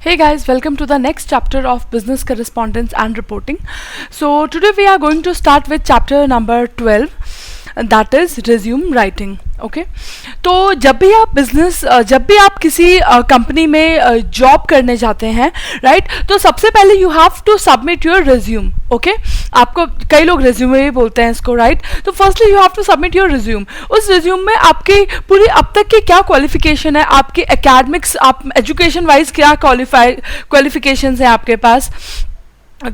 Hey guys, welcome to the next chapter of Business Correspondence and Reporting. So today we are going to start with chapter number 12, and that is resume writing. Okay तो जब भी आप किसी company में job करने जाते हैं right, तो सबसे पहले you have to submit your resume. Okay, आपको कई लोग रिज्यूमे भी बोलते हैं इसको राइट. तो firstly you have to submit your resume. उस रिज्यूम में आपकी पूरी अब तक की क्या क्वालिफिकेशन है, आपकी एकेडमिक्स, आप एजुकेशन वाइज क्या क्वालिफिकेशन है आपके पास,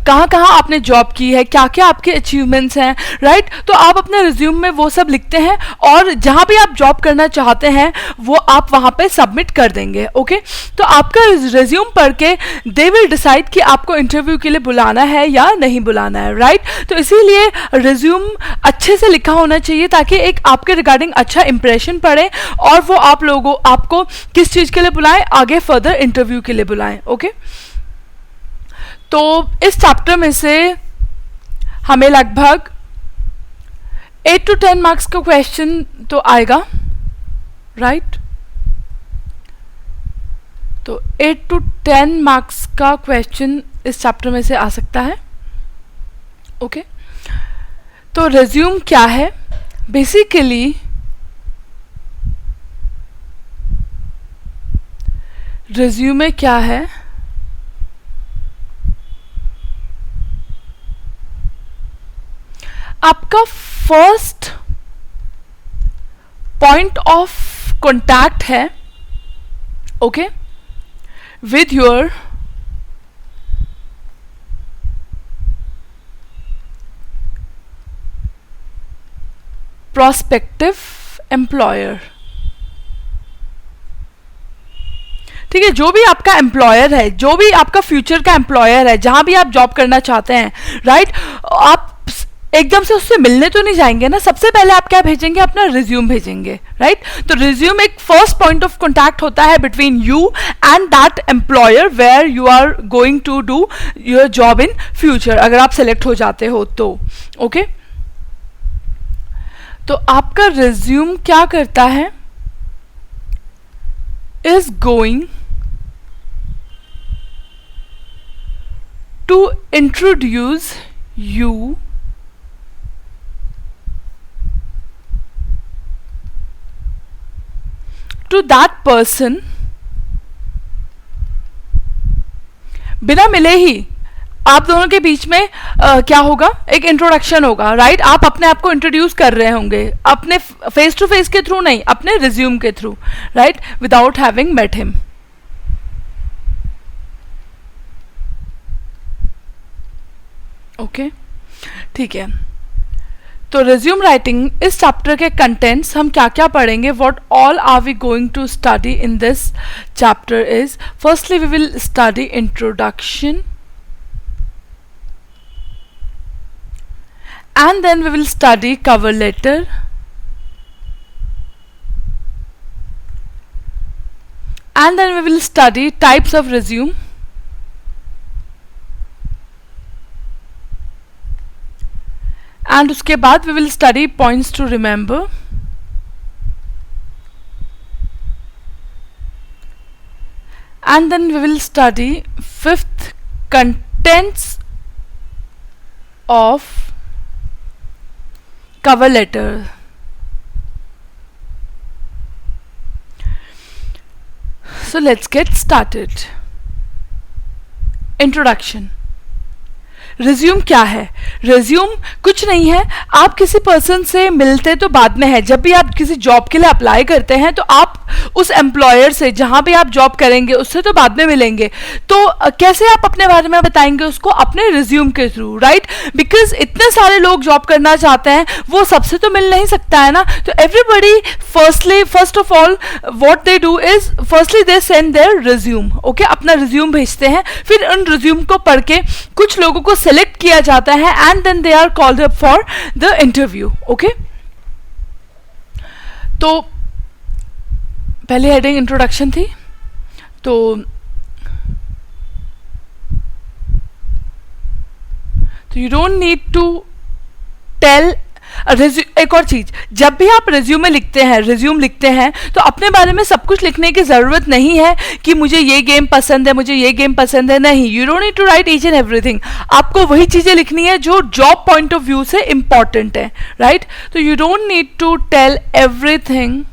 कहाँ कहाँ आपने जॉब की है, क्या क्या आपके अचीवमेंट्स हैं राइट. तो आप अपने रिज्यूम में वो सब लिखते हैं और जहाँ भी आप जॉब करना चाहते हैं वो आप वहाँ पे सबमिट कर देंगे. ओके, तो आपका रिज्यूम पढ़ के दे विल डिसाइड कि आपको इंटरव्यू के लिए बुलाना है या नहीं बुलाना है राइट. तो इसीलिए रिज्यूम अच्छे से लिखा होना चाहिए ताकि एक आपके रिगार्डिंग अच्छा इंप्रेशन पड़े और वो आपको किस चीज़ के लिए बुलाएं, आगे फर्दर इंटरव्यू के लिए बुलाएं. ओके, तो इस चैप्टर में से हमें लगभग 8 to 10 मार्क्स का क्वेश्चन तो आएगा राइट. तो 8 to 10 मार्क्स का क्वेश्चन इस चैप्टर में से आ सकता है. ओके, तो रिज्यूम क्या है बेसिकली? रिज्यूमे क्या है? आपका फर्स्ट पॉइंट ऑफ कॉन्टैक्ट है okay with your prospective employer. ठीक है, जो भी आपका एम्प्लॉयर है, जो भी आपका फ्यूचर का एम्प्लॉयर है, जहां भी आप जॉब करना चाहते हैं राइट, आप एकदम से उससे मिलने तो नहीं जाएंगे ना. सबसे पहले आप क्या भेजेंगे? अपना रिज्यूम भेजेंगे राइट. तो रिज्यूम एक फर्स्ट पॉइंट ऑफ कॉन्टैक्ट होता है between you and that employer where you are going to do your job in future, अगर आप सेलेक्ट हो जाते हो तो. ओके, तो आपका रिज्यूम क्या करता है? Is going to introduce you to that person. बिना मिले ही आप दोनों के बीच में क्या होगा? एक इंट्रोडक्शन होगा राइट. आप अपने आप को इंट्रोड्यूस कर रहे होंगे अपने फेस टू फेस के थ्रू नहीं, अपने रिज्यूम के through right, without having met him. Okay, ठीक है. तो रिज्यूम राइटिंग इस चैप्टर के कंटेंट्स हम क्या क्या पढ़ेंगे, what all are we going to study in this chapter is, firstly we will study introduction and then we will study cover letter, and then we will study types of resume, and उसके बाद we will study points to remember, and then we will study fifth contents of cover letter. So let's get started. Introduction. Resume क्या है? Resume कुछ नहीं है, आप किसी person से मिलते तो बाद में है. जब भी आप किसी जॉब के लिए अप्लाई करते हैं तो आप उस एम्प्लॉयर से जहां भी आप जॉब करेंगे उससे तो बाद में मिलेंगे. तो कैसे आप अपने बारे में बताएंगे उसको? अपने रिज्यूम के थ्रू राइट. बिकॉज इतने सारे लोग जॉब करना चाहते हैं, वो सबसे तो मिल नहीं सकता है ना. तो everybody first of all what they do is firstly they send their resume. Okay, अपना रिज्यूम भेजते हैं, फिर उन रिज्यूम को पढ़ के कुछ लोगों को सेलेक्ट किया जाता है and then they are called up for the interview. Okay, तो पहले हेडिंग इंट्रोडक्शन थी. तो you don't need to tell एक और चीज, जब भी आप रिज्यूमे लिखते हैं, रिज्यूम लिखते हैं, तो अपने बारे में सब कुछ लिखने की जरूरत नहीं है कि मुझे ये गेम पसंद है, मुझे ये गेम पसंद है, नहीं, you don't need to write each and everything. आपको वही चीजें लिखनी है जो जॉब पॉइंट ऑफ व्यू से इंपॉर्टेंट है, राइट? तो you don't need to tell everything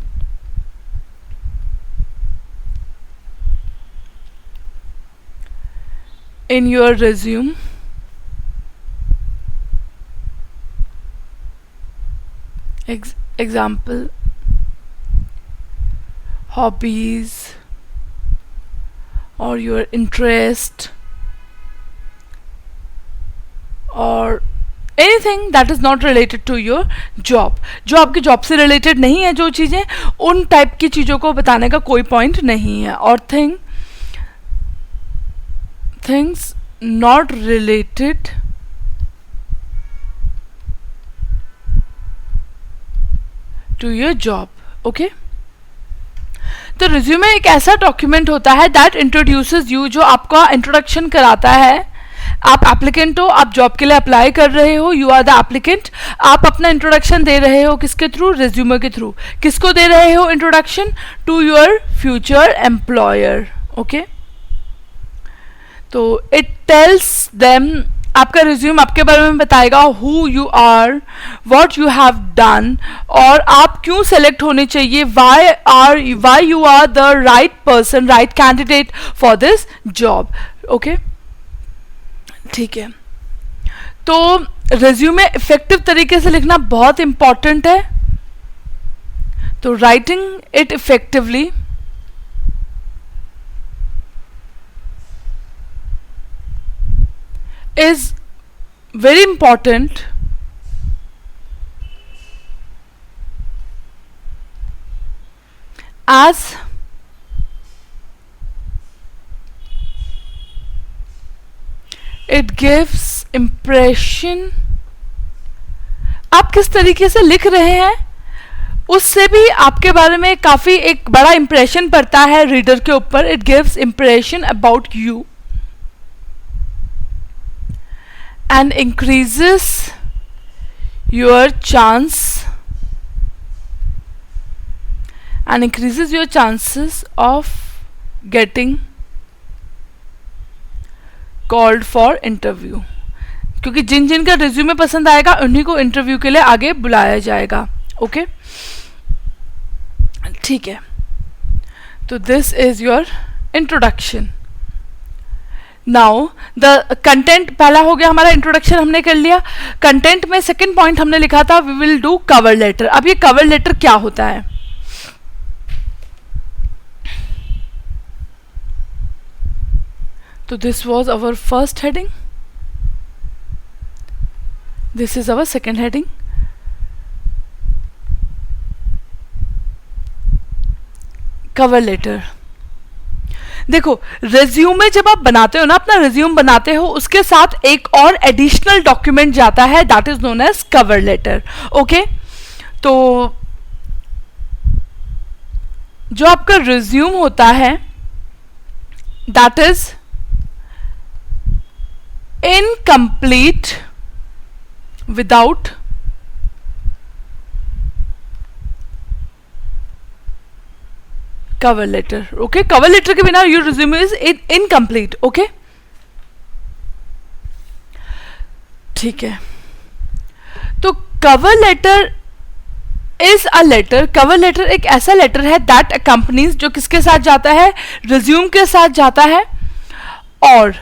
in your resume. Example, hobbies or your interest or anything that is not related to your job. जो आपके जॉब से रिलेटेड नहीं है, जो चीज़ें, उन टाइप की चीज़ों को बताने का कोई पॉइंट नहीं है। और things not related to your job, okay? तो रिज्यूमे एक ऐसा डॉक्यूमेंट होता है दैट इंट्रोड्यूसेस यू, जो आपका इंट्रोडक्शन कराता है। आप एप्लीकेंट हो, आप जॉब के लिए अप्लाई कर रहे हो, यू आर द एप्लीकेंट, आप अपना इंट्रोडक्शन दे रहे हो किसके थ्रू? रिज्यूमे के थ्रू। किसको दे रहे हो introduction? To your future employer, okay? तो इट टेल्स देम, आपका रिज्यूम आपके बारे में बताएगा who you are, what you have done, और आप क्यों सेलेक्ट होने चाहिए, why you are the right person, right candidate for this job, okay? ठीक है, तो रिज्यूमे इफेक्टिव तरीके से लिखना बहुत इंपॉर्टेंट है। तो writing it effectively is very important as it gives impression। आप किस तरीके से लिख रहे हैं उससे भी आपके बारे में काफी एक बड़ा इंप्रेशन पड़ता है रीडर के ऊपर। It gives impression about you and increases your chances of getting called for interview, क्योंकि जिन जिन का रिज्यूमे पसंद आएगा उन्हीं को इंटरव्यू के लिए आगे बुलाया जाएगा, ओके? ठीक है, तो this is your introduction. Now the content, पहला हो गया हमारा इंट्रोडक्शन, हमने कर लिया। कंटेंट में सेकंड पॉइंट हमने लिखा था we will do cover letter. अब ये कवर लेटर क्या होता है? तो this was our first heading, this is our second heading. Cover letter, देखो रिज्यूमे जब आप बनाते हो ना, अपना रिज्यूम बनाते हो, उसके साथ एक और एडिशनल डॉक्यूमेंट जाता है that is known as cover letter, okay? तो जो आपका रिज्यूम होता है that is incomplete without cover letter, okay? Cover letter के बिना your resume is incomplete, okay? ठीक है, तो cover letter is a letter, cover letter एक ऐसा लेटर है दैट कंपनीज, जो किसके साथ जाता है? रिज्यूम के साथ जाता है, और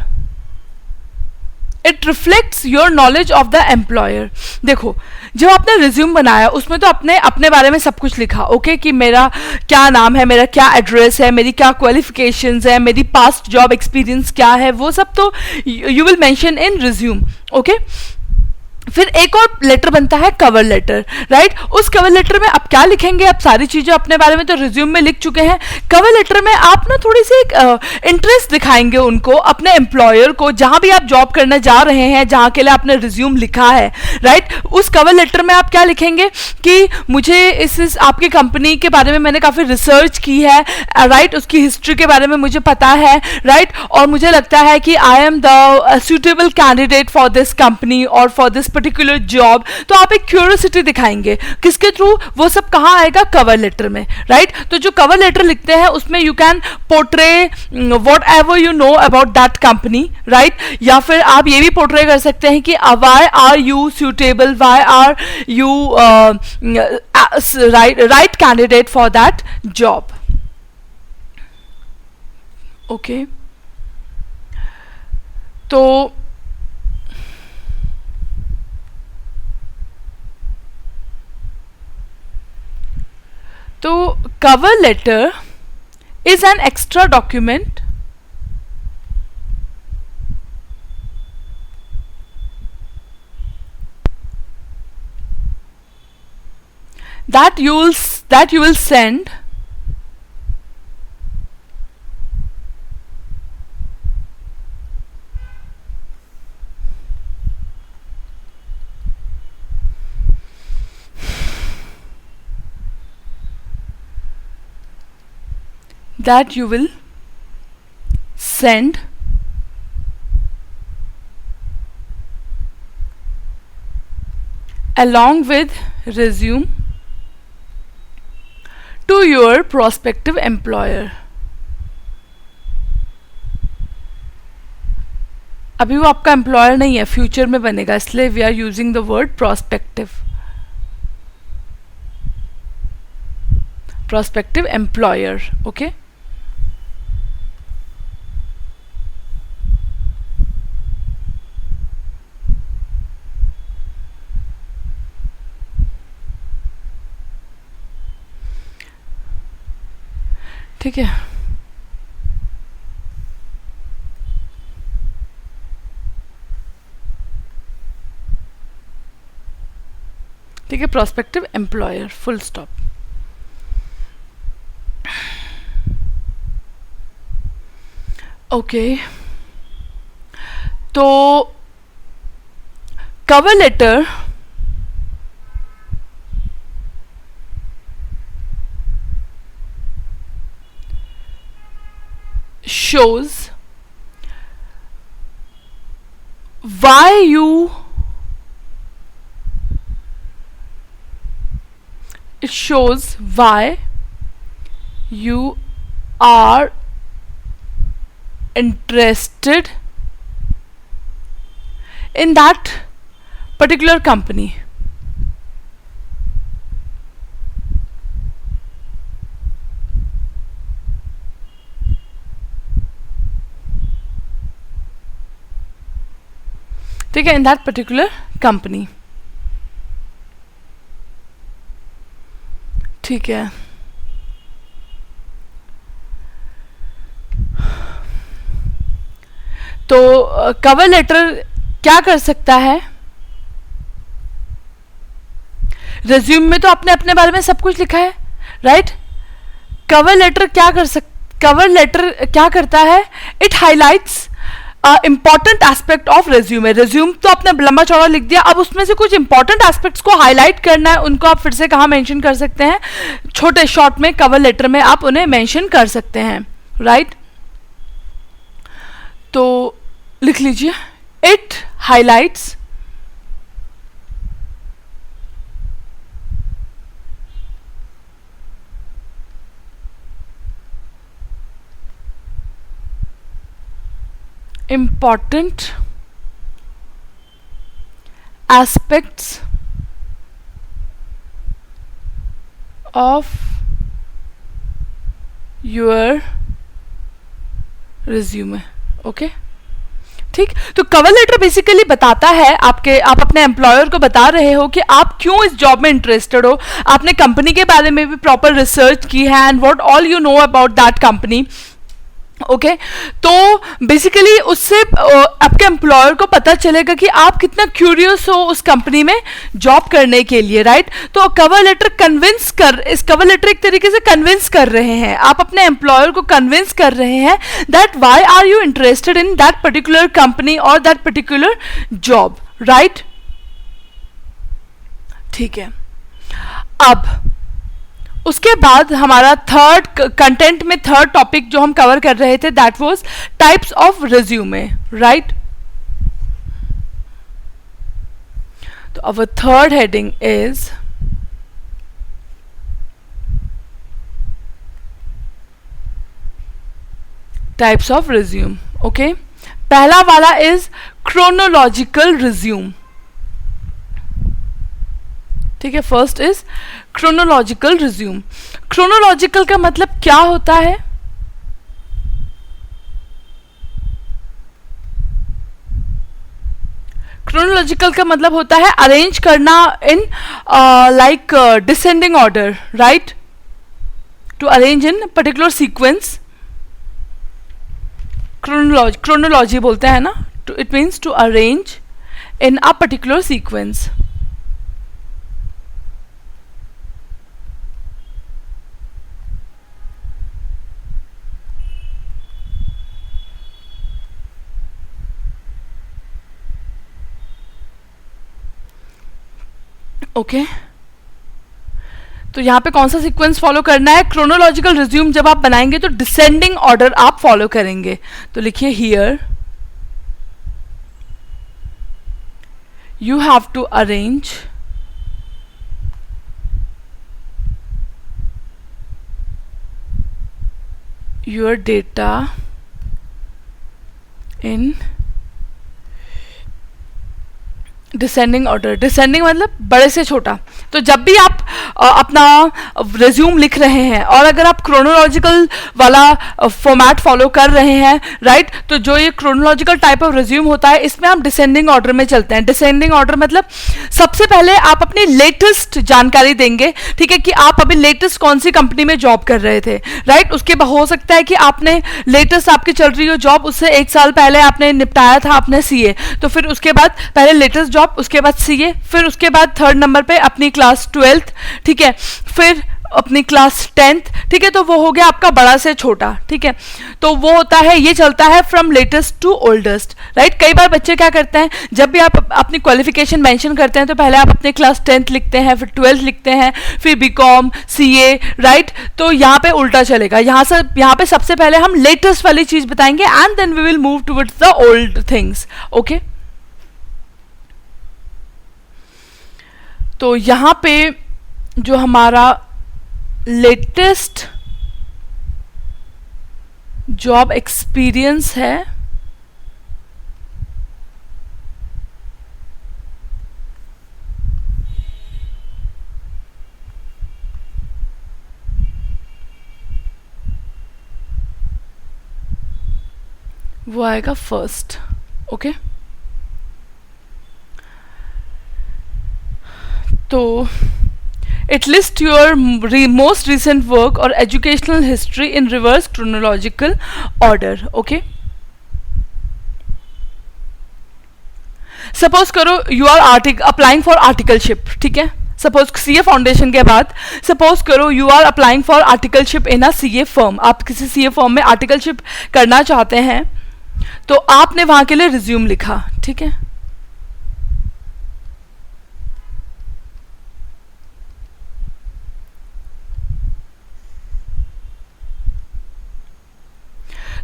it reflects your knowledge of the employer. देखो जब आपने रिज्यूम बनाया उसमें तो अपने अपने बारे में सब कुछ लिखा, ओके? कि मेरा क्या नाम है, मेरा क्या एड्रेस है, मेरी क्या क्वालिफिकेशंस है, मेरी पास्ट जॉब एक्सपीरियंस क्या है, वो सब तो you will mention in resume, okay? फिर एक और लेटर बनता है कवर लेटर, राइट? उस कवर लेटर में आप क्या लिखेंगे? आप सारी चीजें अपने बारे में तो रिज्यूम में लिख चुके हैं। कवर लेटर में आप ना थोड़ी सी एक इंटरेस्ट दिखाएंगे उनको, अपने एम्प्लॉयर को, जहां भी आप जॉब करने जा रहे हैं, जहां के लिए आपने रिज्यूम लिखा है, राइट? उस कवर लेटर में आप क्या लिखेंगे कि मुझे इस आपकी कंपनी के बारे में मैंने काफी रिसर्च की है, राइट? उसकी हिस्ट्री के बारे में मुझे पता है, राइट? और मुझे लगता है कि I am the suitable candidate for this company और फॉर दिस पर्टिकुलर जॉब, तो आप एक क्यूरियोसिटी दिखाएंगे किसके थ्रू, वो सब कहाँ आएगा, कवर लेटर में, राइट। तो जो कवर लेटर लिखते हैं उसमें you can portray what ever you know about that company, right. या फिर आप ये भी पोर्ट्रे कर सकते हैं कि why are you suitable, why are you right candidate for that job, okay। तो cover letter is an extra document that you will send along with resume to your prospective employer। अभी वो आपका employer नहीं है, future में बनेगा, इसलिए we are using the word prospective employer, okay। ठीक है, ठीक है, prospective employer, full stop. Okay, तो cover letter shows why you are interested in that particular company। ठीक है, इन दैट पर्टिकुलर कंपनी। ठीक है, तो कवर लेटर क्या कर सकता है, रिज्यूम में तो आपने अपने बारे में सब कुछ लिखा है, राइट। कवर लेटर क्या करता है, it highlights important aspect of resume. Resume तो आपने लंबा चौड़ा लिख दिया, अब उसमें से कुछ इंपॉर्टेंट एस्पेक्ट्स को हाईलाइट करना है, उनको आप फिर से कहाँ मेंशन कर सकते हैं, छोटे शॉर्ट में कवर लेटर में आप उन्हें मेंशन कर सकते हैं, राइट। तो लिख लीजिए, it highlights important aspects of your resume, okay. ठीक, तो कवर लेटर बेसिकली बताता है आप अपने एम्प्लॉयर को बता रहे हो कि आप क्यों इस जॉब में इंटरेस्टेड हो, आपने कंपनी के बारे में भी प्रॉपर रिसर्च की है and what all you know about that company, okay. तो बेसिकली उससे आपके एम्प्लॉयर को पता चलेगा कि आप कितना क्यूरियस हो उस कंपनी में जॉब करने के लिए, राइट। तो कवर लेटर एक तरीके से कन्विंस कर रहे हैं, आप अपने एम्प्लॉयर को कन्विंस कर रहे हैं that why are you interested in that particular company और दैट पर्टिकुलर जॉब, राइट। ठीक है, अब उसके बाद हमारा थर्ड कंटेंट में थर्ड टॉपिक जो हम कवर कर रहे थे that was types of resume, right. So our third heading is types of resume. Okay, पहला वाला is chronological resume. ठीक है, first is chronological resume. chronological का मतलब क्या होता है? chronological का मतलब होता है अरेंज करना in like descending order, right? To arrange in particular sequence. chronology बोलते हैं ना, it means to arrange in a particular sequence. Okay, तो यहाँ पे कौन सा सीक्वेंस फॉलो करना है? क्रोनोलॉजिकल रिज्यूम जब आप बनाएंगे तो डिसेंडिंग ऑर्डर आप फॉलो करेंगे. तो लिखिए here you have to arrange your data in descending order. Descending मतलब बड़े से छोटा. तो जब भी आप अपना रिज्यूम लिख रहे हैं और अगर आप क्रोनोलॉजिकल वाला फॉर्मेट फॉलो कर रहे हैं, राइट, तो जो ये क्रोनोलॉजिकल टाइप ऑफ रिज्यूम होता है इसमें हम डिसेंडिंग ऑर्डर में चलते हैं. डिसेंडिंग ऑर्डर मतलब सबसे पहले आप अपनी लेटेस्ट जानकारी देंगे, ठीक है, कि आप अभी लेटेस्ट कौन सी कंपनी में जॉब कर रहे थे, राइट. उसके बाद हो सकता है कि आपने लेटेस्ट आपकी चल रही हो जॉब, उससे 1 साल पहले आपने निपटाया था आपने सीए, तो फिर उसके बाद पहले लेटेस्ट जॉब, उसके बाद सीए, फिर उसके बाद थर्ड नंबर पे अपनी क्लास 12th, ठीक है, फिर अपनी क्लास 10th, ठीक है. तो वो हो गया आपका बड़ा से छोटा, ठीक है. तो वो होता है, ये चलता है from latest to oldest, right. कई बार बच्चे क्या करते हैं, जब भी आप अपनी क्वालिफिकेशन मेंशन करते हैं तो पहले आप अपने क्लास 10th लिखते हैं, फिर 12th लिखते हैं, फिर बीकॉम, सीए, राइट. तो यहाँ पे उल्टा चलेगा. यहाँ पे सबसे पहले हम लेटेस्ट वाली चीज बताएंगे and then we will move towards the old things. Okay, तो यहाँ पे जो हमारा लेटेस्ट जॉब एक्सपीरियंस है वो आएगा फर्स्ट. ओके, तो it lists your most recent work or educational history in reverse chronological order. Okay, suppose करो you are applying for articleship, ठीक है. सपोज सीए फाउंडेशन के बाद सपोज करो you are applying for articleship in a CA firm. आप किसी CA firm में articleship करना चाहते हैं, तो आपने वहां के लिए रिज्यूम लिखा, ठीक है.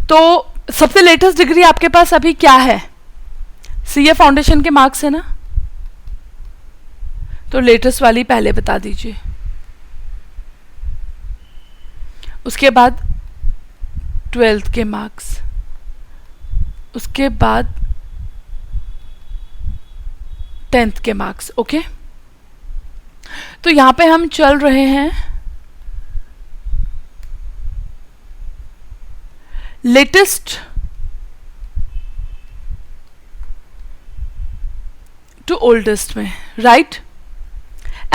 तो सबसे लेटेस्ट डिग्री आपके पास अभी क्या है? सीए फाउंडेशन के मार्क्स है ना, तो लेटेस्ट वाली पहले बता दीजिए. उसके बाद 12th के मार्क्स, उसके बाद 10th के मार्क्स. ओके, तो यहां पे हम चल रहे हैं लेटेस्ट टू ओल्डेस्ट में, राइट.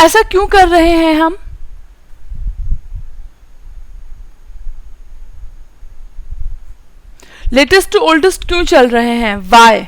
ऐसा क्यों कर रहे हैं हम? लेटेस्ट टू ओल्डेस्ट क्यों चल रहे हैं? वाई?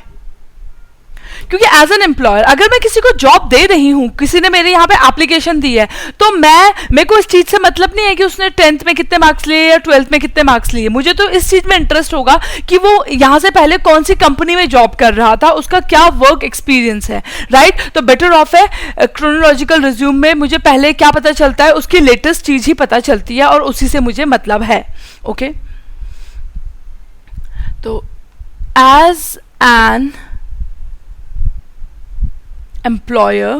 क्योंकि एज एन एम्प्लॉयर अगर मैं किसी को जॉब दे रही हूं, किसी ने मेरे यहाँ पे एप्लीकेशन दी है, तो मेरे को इस चीज से मतलब नहीं है कि उसने 10th में कितने मार्क्स लिए या 12th में कितने मार्क्स लिए. मुझे तो इस चीज में इंटरेस्ट होगा कि वो यहाँ से पहले कौन सी कंपनी में जॉब कर रहा था, उसका क्या वर्क एक्सपीरियंस है, राइट. तो बेटर ऑफ है क्रोनोलॉजिकल रिज्यूम में मुझे पहले क्या पता चलता है, उसकी लेटेस्ट चीज ही पता चलती है और उसी से मुझे मतलब है. ओके, तो as an employer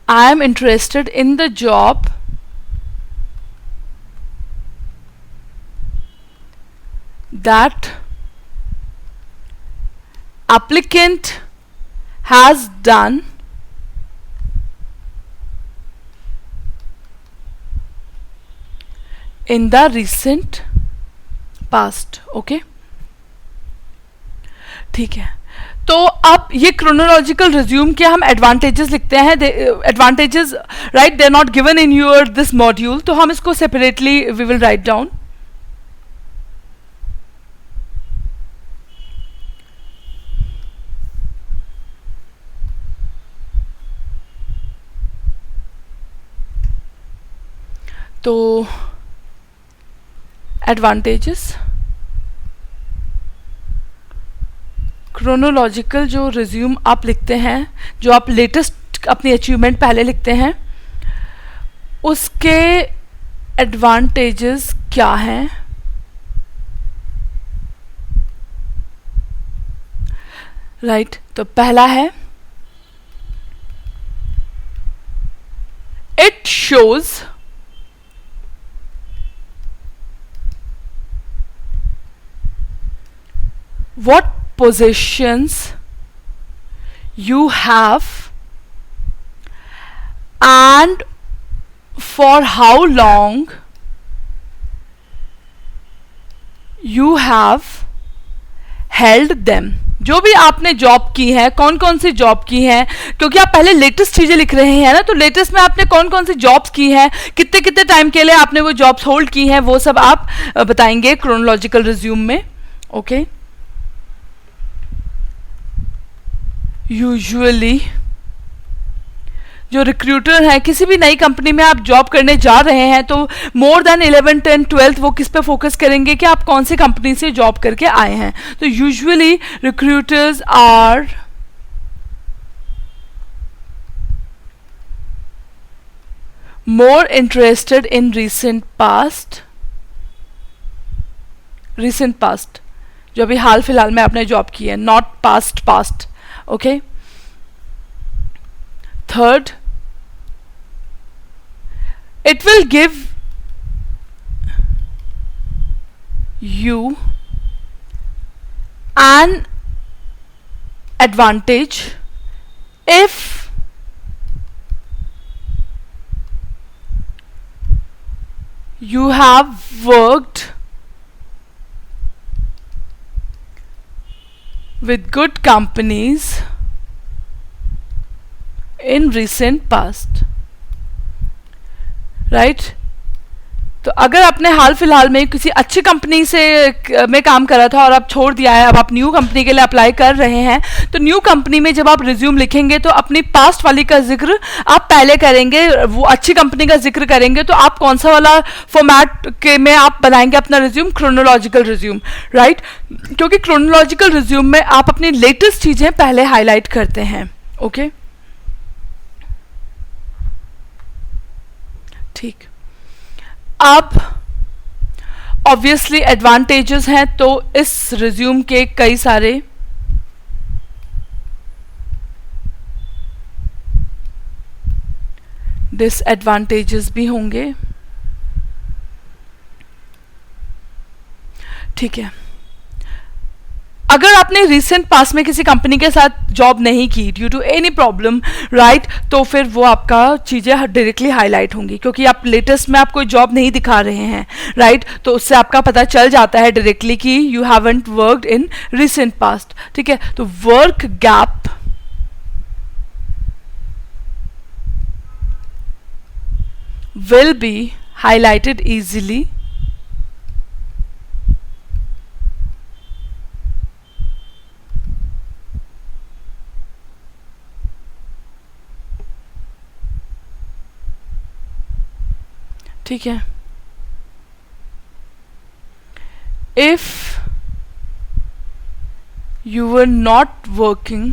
I am interested in the job that applicant has done in the recent past. Okay, ठीक है. तो अब ये क्रोनोलॉजिकल रिज्यूम के हम एडवांटेजेस लिखते हैं. Advantages, right, they are not given in your this module, तो हम इसको separately we will write down. तो एडवांटेजेस, क्रोनोलॉजिकल जो रिज्यूम आप लिखते हैं, जो आप लेटेस्ट अपनी अचीवमेंट पहले लिखते हैं, उसके एडवांटेजेस क्या हैं. राइट, तो पहला है it shows what positions you have and for how long you have held them. जो भी आपने जॉब की है, कौन कौन सी जॉब की है, क्योंकि आप पहले लेटेस्ट चीजें लिख रहे हैं ना, तो लेटेस्ट में आपने कौन कौन सी जॉब्स की हैं, कितने कितने टाइम के लिए आपने वो जॉब्स होल्ड की हैं, वो सब आप बताएंगे क्रोनोलॉजिकल रिज्यूम में. ओके, यूजुअली जो रिक्रूटर है, किसी भी नई कंपनी में आप जॉब करने जा रहे हैं, तो मोर देन 11, 10, 12 वो किस पे फोकस करेंगे कि आप कौन सी कंपनी से जॉब करके आए हैं. तो usually recruiters are more interested in recent past, जो अभी हाल फिलहाल में आपने जॉब की है, not past. Okay. Third, it will give you an advantage if you have worked with good companies in recent past. Right, तो अगर आपने हाल फिलहाल में किसी अच्छी कंपनी से में काम करा था और आप छोड़ दिया है, अब आप न्यू कंपनी के लिए अप्लाई कर रहे हैं, तो न्यू कंपनी में जब आप रिज्यूम लिखेंगे तो अपनी पास्ट वाली का जिक्र आप पहले करेंगे, वो अच्छी कंपनी का जिक्र करेंगे. तो आप कौन सा वाला फॉर्मेट के में आप बनाएंगे अपना रिज्यूम? Chronological resume. राइट, क्योंकि क्रोनोलॉजिकल रिज्यूम में आप अपनी लेटेस्ट चीजें पहले हाईलाइट करते हैं. ओके, ठीक. अब ऑब्वियसली एडवांटेजेस हैं, तो इस रिज्यूम के कई सारे डिसएडवांटेजेस भी होंगे. ठीक है, अगर आपने रिसेंट पास में किसी कंपनी के साथ जॉब नहीं की due to any problem, right, तो फिर वो आपका चीज़ें डायरेक्टली हाईलाइट होंगी, क्योंकि आप लेटेस्ट में आप कोई जॉब नहीं दिखा रहे हैं. राइट, तो उससे आपका पता चल जाता है डायरेक्टली कि you haven't worked in recent past. ठीक है, तो work gap will be highlighted easily. ठीक है, if you were not working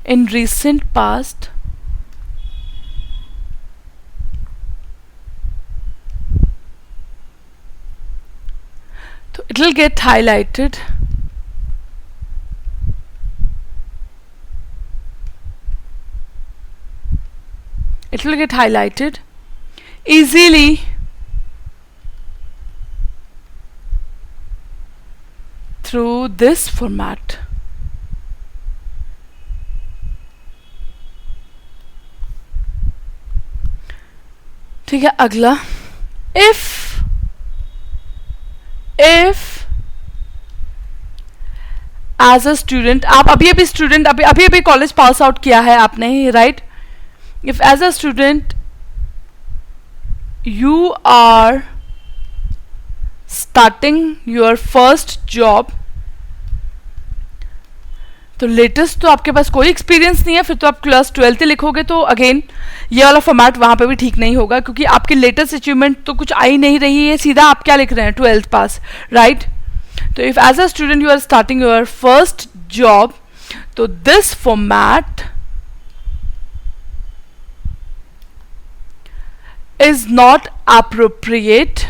in recent past, so it will get highlighted it will get highlighted easily through this format. ठीक है, अगला, if as a student, आप अभी student, अभी college pass out किया है आपने, right? if as a student you are starting your first job, तो लेटेस्ट तो आपके पास कोई एक्सपीरियंस नहीं है, फिर तो आप क्लास 12th लिखोगे, तो अगेन ये वाला फॉर्मेट वहां पे भी ठीक नहीं होगा, क्योंकि आपकी लेटेस्ट अचीवमेंट तो कुछ आई नहीं रही है, सीधा आप क्या लिख रहे हैं, 12th पास, राइट? तो if as a student you are starting your first job, तो this format is not appropriate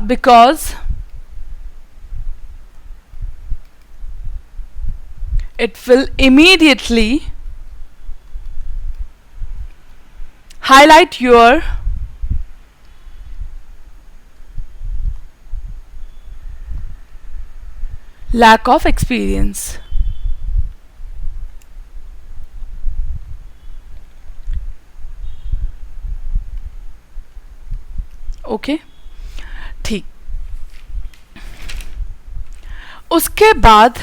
because it will immediately highlight your lack of experience. Okay, ठीक। उसके बाद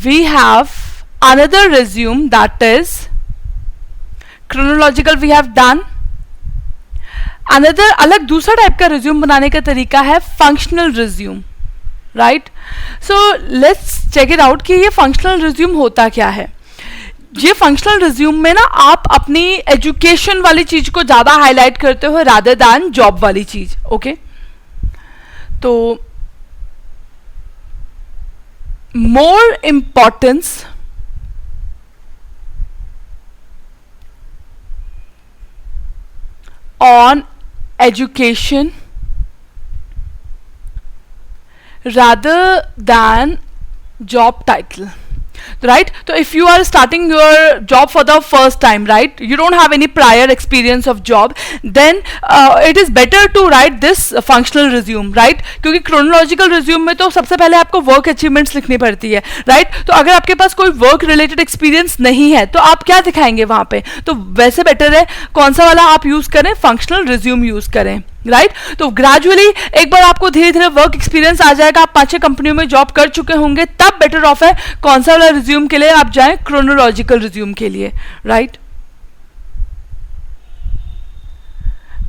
we have another resume, that is chronological we have done. another अलग दूसरा type का resume बनाने का तरीका है functional resume, right? So let's check it out कि ये फंक्शनल रिज्यूम होता क्या है। ये फंक्शनल रिज्यूम में ना आप अपनी एजुकेशन वाली चीज को ज्यादा हाईलाइट करते हो रादर दैन जॉब वाली चीज, ओके? तो more importance on education rather than job title, right? So if you are starting your job for the first time, right, you don't have any prior experience of job, then it is better to write this functional resume, right? क्योंकि chronological resume में तो सबसे पहले आपको work achievements लिखनी पड़ती है, right? तो अगर आपके पास कोई work related experience नहीं है तो आप क्या दिखाएंगे वहां पे? तो वैसे बेटर है कौन सा वाला आप यूज करें, functional resume यूज करें, राइट? तो ग्रेजुअली एक बार आपको धीरे धीरे वर्क एक्सपीरियंस आ जाएगा, आप 5-6 कंपनियों में जॉब कर चुके होंगे, तब बेटर ऑफ है कौन सा वाला रिज्यूम के लिए आप जाएं, क्रोनोलॉजिकल रिज्यूम के लिए, राइट?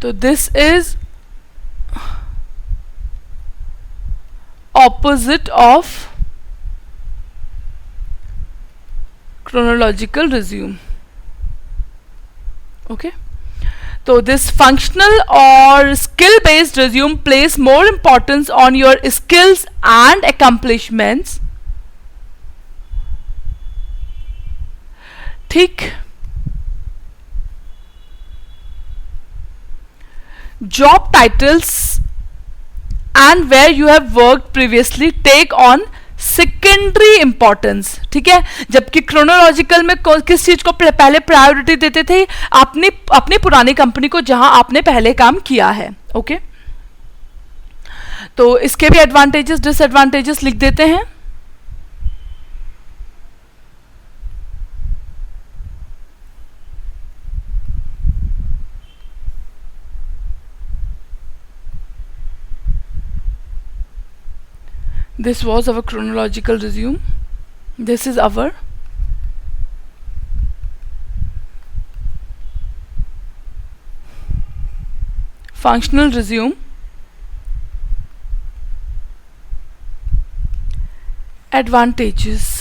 तो this is opposite of chronological resume, okay? So this functional or skill based resume place more importance on your skills and accomplishments, ठीक? Job titles and where you have worked previously take on secondary importance, ठीक है? जबकि chronological में किस चीज को पहले priority देते थे, अपनी पुरानी कंपनी को जहां आपने पहले काम किया है, ओके? तो इसके भी एडवांटेजेस डिसएडवांटेजेस लिख देते हैं। This was our chronological resume. This is our functional resume. Advantages.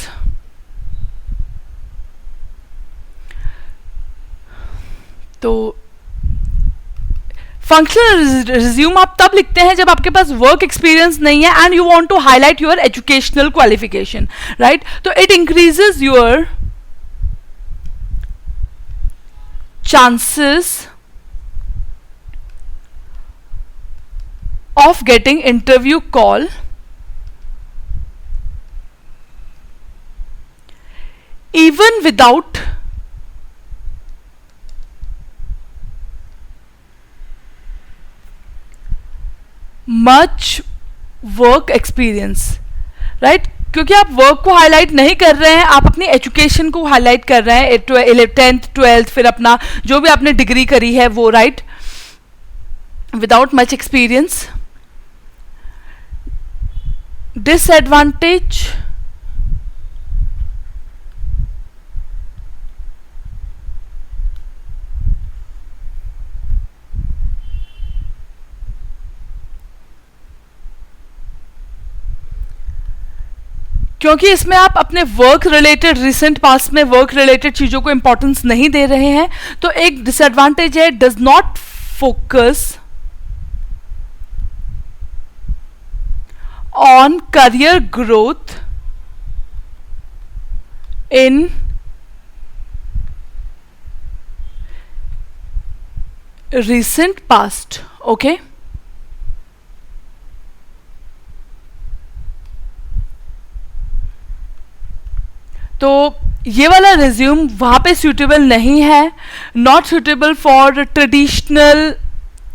तो फंक्शनल रिज्यूम आप तब लिखते हैं जब आपके पास वर्क एक्सपीरियंस नहीं है and you want to highlight your educational qualification, right? तो it increases your chances of getting interview call even without much work experience, right? क्योंकि आप वर्क को हाईलाइट नहीं कर रहे हैं, आप अपनी एजुकेशन को हाईलाइट कर रहे हैं, 10th 12th फिर अपना जो भी आपने डिग्री करी है वो, right? Without much experience. Disadvantage, क्योंकि इसमें आप अपने वर्क रिलेटेड, रिसेंट पास्ट में वर्क रिलेटेड चीजों को इंपॉर्टेंस नहीं दे रहे हैं, तो एक डिसएडवांटेज है, does not focus on career growth in recent past. Okay, तो ये वाला रिज्यूम वहाँ पे सूटेबल नहीं है, not suitable for traditional,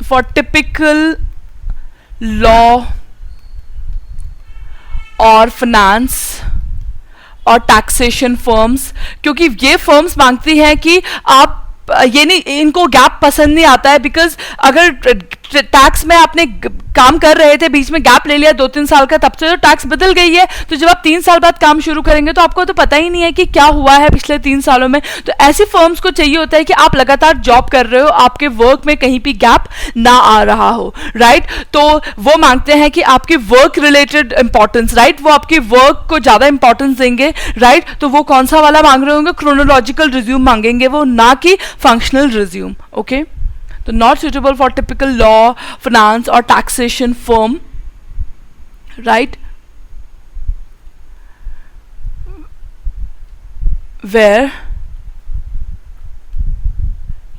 for typical law और फाइनेंस और टैक्सेशन फर्म्स, क्योंकि ये फर्म्स मांगती हैं कि आप ये नहीं, इनको गैप पसंद नहीं आता है, बिकॉज अगर टैक्स में आपने काम कर रहे थे, बीच में गैप ले लिया 2-3 साल का, तब से तो टैक्स बदल गई है, तो जब आप 3 साल बाद काम शुरू करेंगे तो आपको तो पता ही नहीं है कि क्या हुआ है पिछले 3 सालों में. तो ऐसी फर्म्स को चाहिए होता है कि आप लगातार जॉब कर रहे हो, आपके वर्क में कहीं भी गैप ना आ रहा हो, राइट? तो वो मांगते हैं कि आपकी वर्क रिलेटेड इंपॉर्टेंस, राइट? वो आपकी वर्क को ज्यादा इंपॉर्टेंस देंगे, राइट? तो वो कौन सा वाला मांग रहे होंगे? क्रोनोलॉजिकल रिज्यूम मांगेंगे वो, ना कि फंक्शनल रिज्यूम. ओके, तो not suitable for typical law, finance और taxation firm, right? where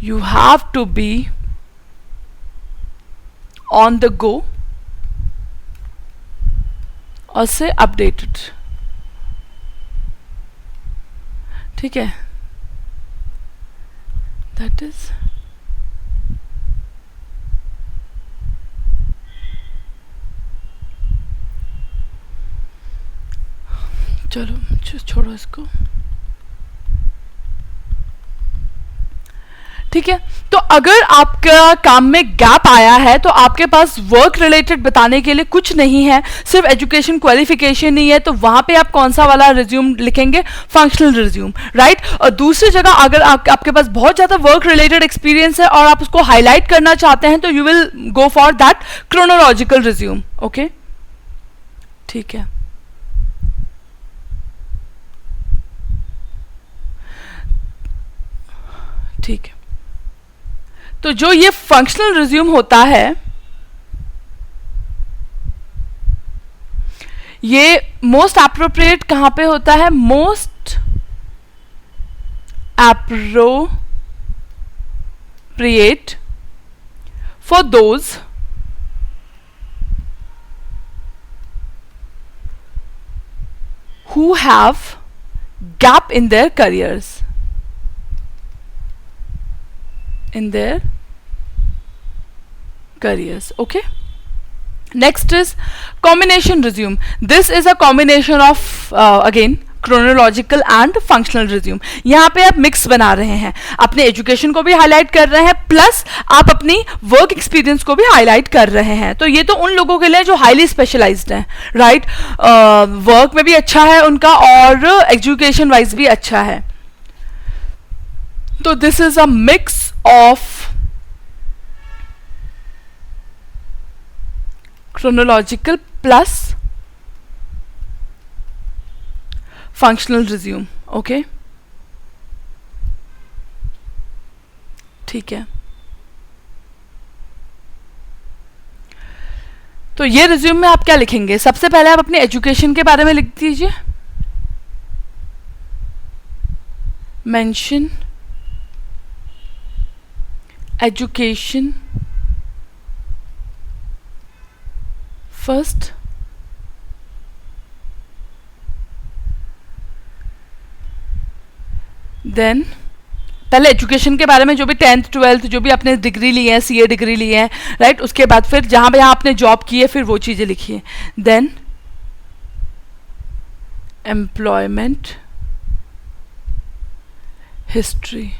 you have to be on the go और से updated. ठीक है, that is चलो छोड़ो इसको. ठीक है, तो अगर आपका काम में गैप आया है तो आपके पास वर्क रिलेटेड बताने के लिए कुछ नहीं है, सिर्फ एजुकेशन क्वालिफिकेशन ही है, तो वहां पे आप कौन सा वाला रिज्यूम लिखेंगे? Functional resume, right? और दूसरी जगह अगर आपके पास बहुत ज्यादा वर्क रिलेटेड एक्सपीरियंस है और आप उसको हाईलाइट करना चाहते हैं तो you will go for that chronological resume. Okay, ठीक है. ठीक है, तो जो ये फंक्शनल रिज्यूम होता है, ये मोस्ट एप्रोप्रिएट कहां पे होता है? Most appropriate for those who have gap in their careers. In their careers. Okay, next is combination resume. This is a combination of again chronological and functional resume. यहाँ पे आप मिक्स बना रहे हैं, अपने एजुकेशन को भी हाईलाइट कर रहे हैं प्लस आप अपनी वर्क एक्सपीरियंस को भी हाईलाइट कर रहे हैं. तो ये तो उन लोगों के लिए जो हाईली स्पेशलाइज्ड हैं, राइट? वर्क में भी अच्छा है उनका और एजुकेशन वाइज भी अच्छा है. तो this is a mix of chronological plus functional resume. okay, ठीक है. तो ये रिज्यूम में आप क्या लिखेंगे? सबसे पहले आप अपनी एजुकेशन के बारे में लिख दीजिए. मेंशन education फर्स्ट, देन पहले एजुकेशन के बारे में, जो भी 10th 12th जो भी आपने डिग्री ली है, सीए डिग्री ली है, राइट, उसके बाद फिर जहां पे आपने जॉब की है फिर वो चीजें लिखिए. Then employment history.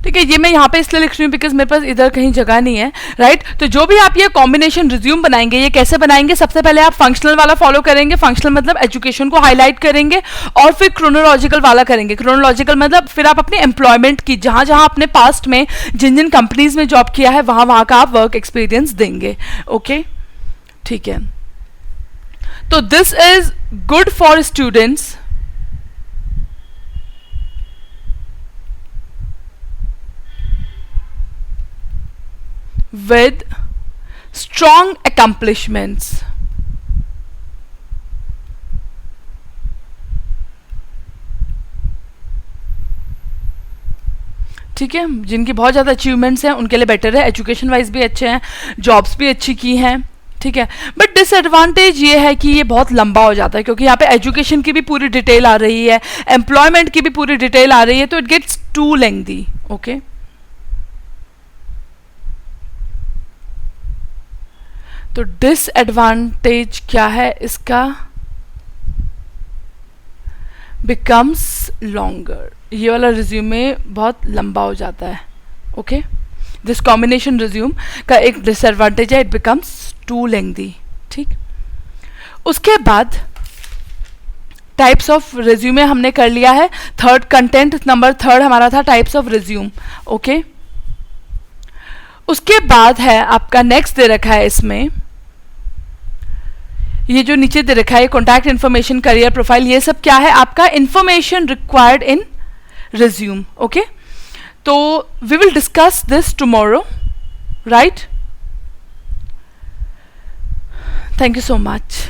ठीक है, ये मैं यहाँ पे इसलिए लिख रही हूँ बिकॉज मेरे पास इधर कहीं जगह नहीं है, राइट. तो जो भी आप ये कॉम्बिनेशन रिज्यूम बनाएंगे, ये कैसे बनाएंगे? सबसे पहले आप फंक्शनल वाला फॉलो करेंगे. फंक्शनल मतलब एजुकेशन को हाईलाइट करेंगे, और फिर क्रोनोलॉजिकल वाला करेंगे. क्रोनोलॉजिकल मतलब फिर आप अपने एम्प्लॉयमेंट की, जहां जहां आपने पास्ट में जिन जिन कंपनीज में जॉब किया है वहां वहां का आप वर्क एक्सपीरियंस देंगे. ओके, ठीक है. तो this is good for students with strong accomplishments. ठीक है, जिनकी बहुत ज़्यादा अचीवमेंट्स हैं उनके लिए बेटर है. एजुकेशन वाइज भी अच्छे हैं, जॉब्स भी अच्छी की हैं. ठीक है, बट डिसएडवांटेज ये है कि ये बहुत लंबा हो जाता है, क्योंकि यहाँ पे एजुकेशन की भी पूरी डिटेल आ रही है, एम्प्लॉयमेंट की भी पूरी डिटेल आ रही है, तो it gets to lengthy. Okay, तो डिसएडवांटेज क्या है इसका? Becomes longer. ये वाला रिज्यूमे बहुत लंबा हो जाता है. ओके, दिस कॉम्बिनेशन रिज्यूम का एक डिसएडवांटेज है, इट बिकम्स टू लेंथी. ठीक, उसके बाद टाइप्स ऑफ रिज्यूमे हमने कर लिया है. थर्ड कंटेंट नंबर थर्ड हमारा था टाइप्स ऑफ रिज्यूम. ओके, उसके बाद है आपका नेक्स्ट दे रखा है इसमें, ये जो नीचे दे रखा है कॉन्टैक्ट इन्फॉर्मेशन, करियर प्रोफाइल, ये सब क्या है? आपका information required in resume. Okay, तो we will discuss this tomorrow, right. Thank you so much.